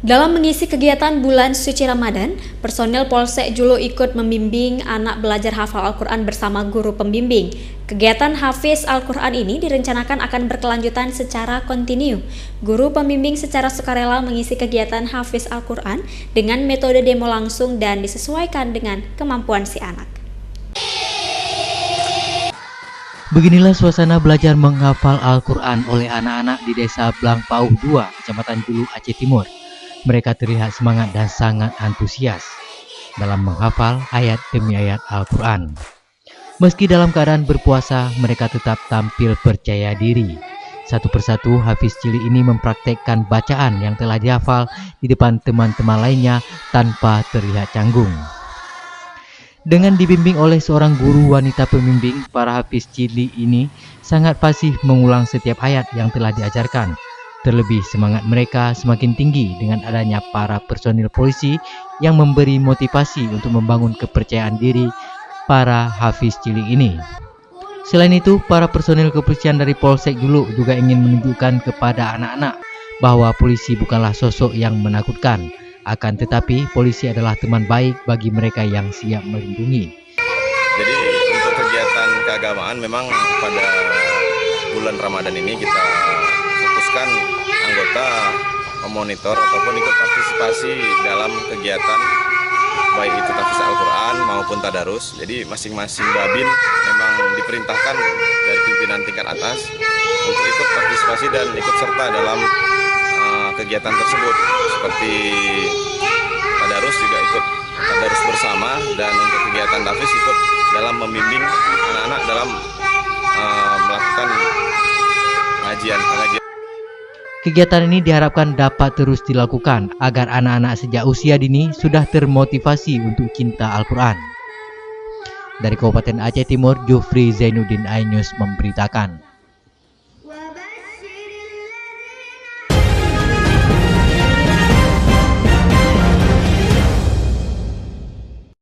Dalam mengisi kegiatan bulan suci Ramadan, personil Polsek Julu ikut membimbing anak belajar hafal Al-Quran bersama guru pembimbing. Kegiatan Hafiz Al-Quran ini direncanakan akan berkelanjutan secara kontinu. Guru pembimbing secara sukarela mengisi kegiatan Hafiz Al-Quran dengan metode demo langsung dan disesuaikan dengan kemampuan si anak. Beginilah suasana belajar menghafal Al-Quran oleh anak-anak di Desa Blangpauh 2, Kecamatan Julu, Aceh Timur. Mereka terlihat semangat dan sangat antusias dalam menghafal ayat demi ayat Al-Quran. Meski dalam keadaan berpuasa, mereka tetap tampil percaya diri. Satu persatu Hafiz cilik ini mempraktekkan bacaan yang telah dihafal di depan teman-teman lainnya tanpa terlihat canggung. Dengan dibimbing oleh seorang guru wanita pembimbing, para Hafiz cilik ini sangat fasih mengulang setiap ayat yang telah diajarkan. Terlebih semangat mereka semakin tinggi dengan adanya para personil polisi yang memberi motivasi untuk membangun kepercayaan diri para Hafiz cilik ini. Selain itu, para personil kepolisian dari Polsek Julu juga ingin menunjukkan kepada anak-anak bahwa polisi bukanlah sosok yang menakutkan. Akan tetapi, polisi adalah teman baik bagi mereka yang siap melindungi. Jadi untuk kegiatan keagamaan memang pada bulan Ramadan ini kita fokuskan anggota memonitor ataupun ikut partisipasi dalam kegiatan baik itu tahfiz Al-Quran maupun tadarus. Jadi masing-masing babin memang diperintahkan dari pimpinan tingkat atas untuk ikut partisipasi dan ikut serta dalam kegiatan tersebut. Seperti tadarus juga ikut tadarus bersama, dan untuk kegiatan tahfiz ikut dalam membimbing anak-anak dalam melakukan pengajian. Kegiatan ini diharapkan dapat terus dilakukan agar anak-anak sejak usia dini sudah termotivasi untuk cinta Al-Quran. Dari Kabupaten Aceh Timur, Jufri Zainuddin iNews memberitakan.